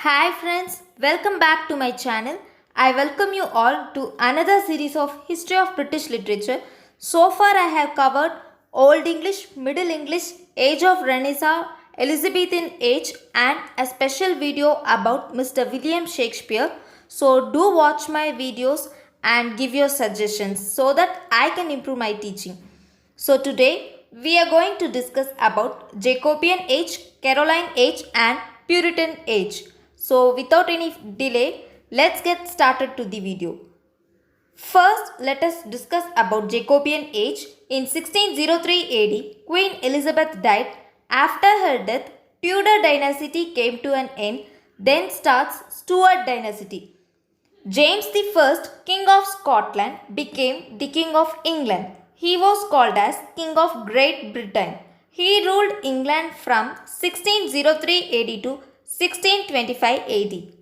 Hi friends, welcome back to my channel. I welcome you all to another series of History of British Literature. So far I have covered Old English, Middle English, Age of Renaissance, Elizabethan Age and a special video about Mr. William Shakespeare. So do watch my videos and give your suggestions so that I can improve my teaching. So today we are going to discuss about Jacobean age, Caroline age and Puritan age. So without any delay, let's get started to the video. First, let us discuss about Jacobean age. In 1603 AD, Queen Elizabeth died. After her death, Tudor dynasty came to an end. Then starts Stuart dynasty. James I, King of Scotland, became the King of England. He was called as King of Great Britain. He ruled England from 1603 AD to 1625 AD.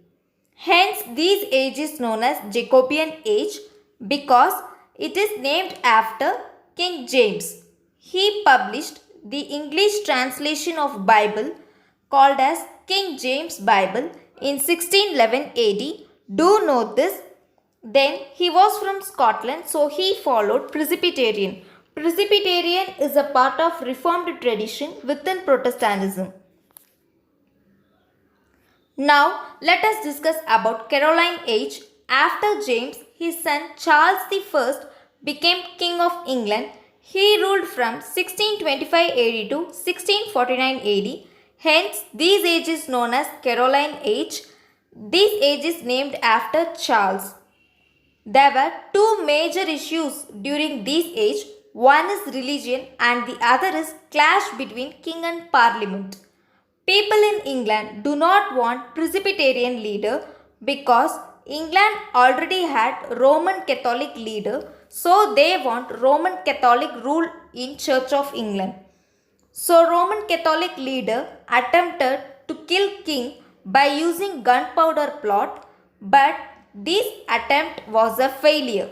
Hence, this age is known as Jacobean age because it is named after King James. He published the English translation of Bible called as King James Bible in 1611 AD. Do note this. Then he was from Scotland, so he followed Presbyterian. Presbyterian is a part of Reformed tradition within Protestantism. Now let us discuss about Caroline age. After James, his son Charles I became King of England. He ruled from 1625 AD to 1649 AD. Hence, this age is known as Caroline age. This age is named after Charles. There were two major issues during this age. One is religion and the other is clash between king and parliament. People in England do not want Presbyterian leader because England already had Roman Catholic leader, so they want Roman Catholic rule in Church of England. So Roman Catholic leader attempted to kill king by using gunpowder plot, but this attempt was a failure.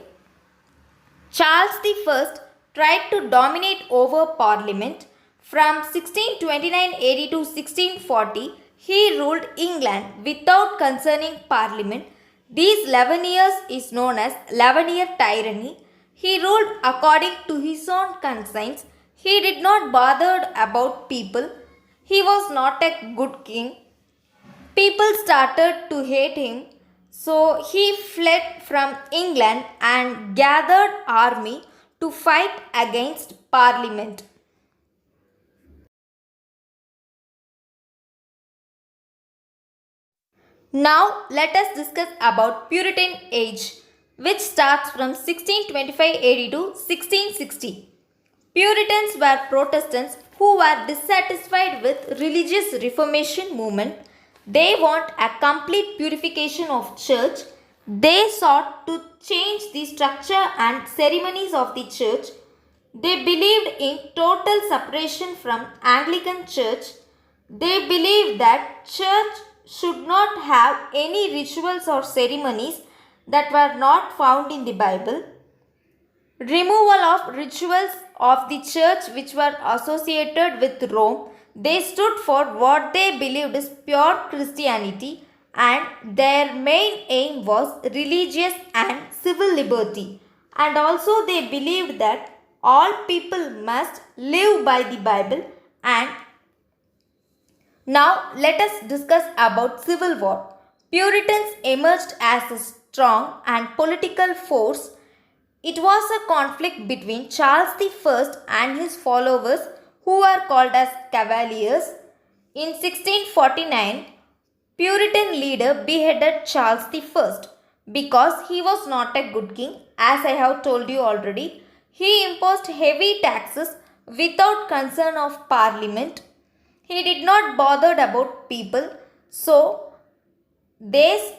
Charles I tried to dominate over Parliament. From 1629 AD to 1640, he ruled England without concerning Parliament. These 11 years is known as 11-year tyranny. He ruled according to his own conscience. He did not bother about people. He was not a good king. People started to hate him, so he fled from England and gathered army to fight against Parliament. Now let us discuss about Puritan age, which starts from 1625 AD to 1660. Puritans were Protestants who were dissatisfied with religious reformation movement. They want a complete purification of church. They sought to change the structure and ceremonies of the church. They believed in total separation from Anglican church. They believed that church should not have any rituals or ceremonies that were not found in the Bible. Removal of rituals of the church which were associated with Rome. They stood for what they believed is pure Christianity, and their main aim was religious and civil liberty. And also they believed that all people must live by the Bible. And now let us discuss about civil war. Puritans emerged as a strong and political force. It was a conflict between Charles I and his followers who were called as Cavaliers. In 1649, Puritan leader beheaded Charles I because he was not a good king, as I have told you already. He imposed heavy taxes without concern of Parliament. He did not bother about people, so they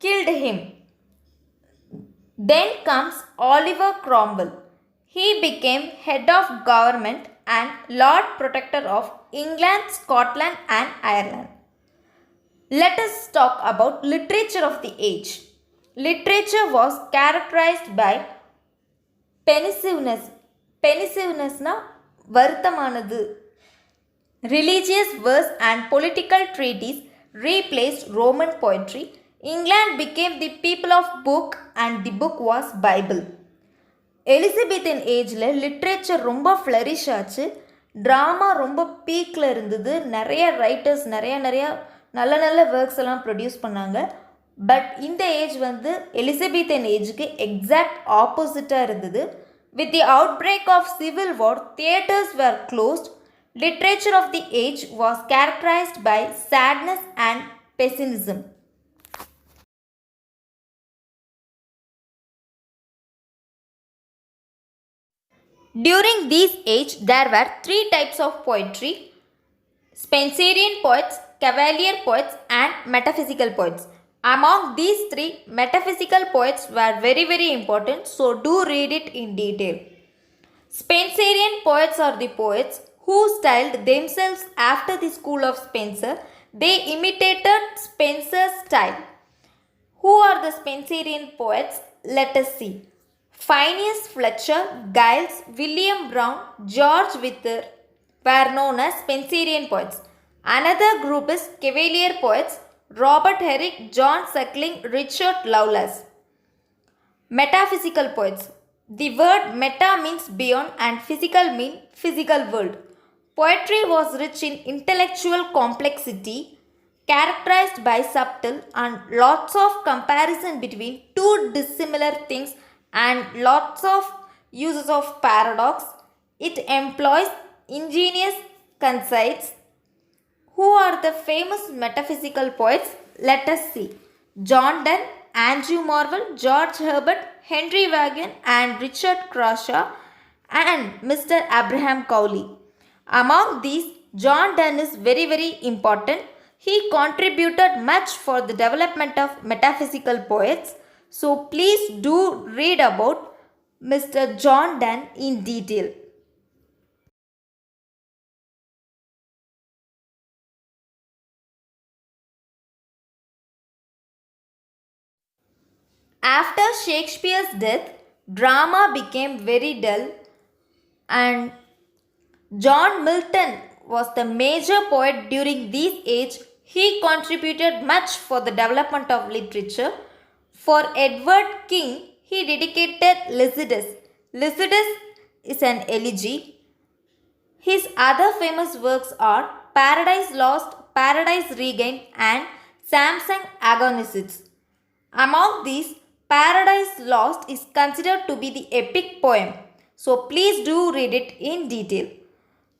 killed him. Then comes Oliver Cromwell. He became head of government and Lord Protector of England, Scotland and Ireland. Let us talk about literature of the age. Literature was characterized by pensiveness. Pensiveness na வருத்தமானது. Religious verse and political treatise replaced Roman poetry. England became the people of book and the book was Bible. எலிசபெத்தின் ஏஜில் literature ரொம்ப flourish ஆச்சு. Drama ரொம்ப பீக்கில் இருந்தது. நிறைய writers நிறைய நல்ல நல்ல ஒர்க்ஸ் எல்லாம் ப்ரொடியூஸ் பண்ணாங்க. பட் இந்த ஏஜ் வந்து எலிசபெத்தின் ஏஜுக்கு எக்ஸாக்ட் ஆப்போசிட்டாக இருந்தது. With the outbreak of civil war, theatres were closed. Literature of the age was characterized by sadness and pessimism. During this age, there were three types of poetry: Spenserian poets, Cavalier poets, and metaphysical poets. Among these three, metaphysical poets were very important, so do read it in detail. Spenserian poets are the poets who styled themselves after the school of Spenser. They imitated Spenser's style. Who are the Spenserian poets? Let us see. Phineas Fletcher, Giles, William Brown, George Wither were known as Spenserian poets. Another group is Cavalier poets: Robert Herrick, John Suckling, Richard Lovelace. Metaphysical poets. The word meta means beyond and physical mean physical world. Poetry was rich in intellectual complexity, characterized by subtle and lots of comparison between two dissimilar things and lots of uses of paradox. It employs ingenious conceits. Who are the famous metaphysical poets? Let us see. John Donne, Andrew Marvell, George Herbert, Henry Vaughan, and Richard Crashaw, and Mr. Abraham Cowley. Among these, John Donne is very important. He contributed much for the development of metaphysical poets. So please do read about Mr. John Donne in detail. After Shakespeare's death, drama became very dull, and John Milton was the major poet during this age. He contributed much for the development of literature. For Edward King, he dedicated Lycidas. Lycidas is an elegy. His other famous works are Paradise Lost, Paradise Regained, and Samson Agonistes. Among these, Paradise Lost is considered to be the epic poem. So please do read it in detail.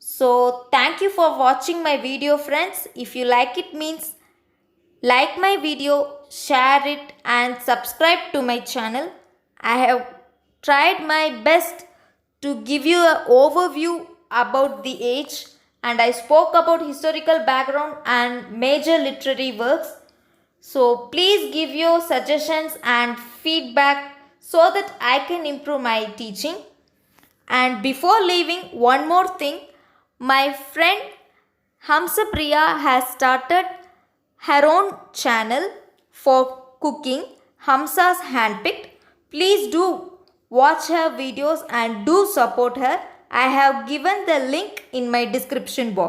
So thank you for watching my video, friends. If you like it, means like my video, share it, and subscribe to my channel. I have tried my best to give you an overview about the age, and I spoke about historical background and major literary works. So please give your suggestions and feedback so that I can improve my teaching. And before leaving, one more thing. My friend Hamsapriya has started her own channel for cooking, Hamsa's Handpicked. Please do watch her videos and do support her. I have given the link in my description box.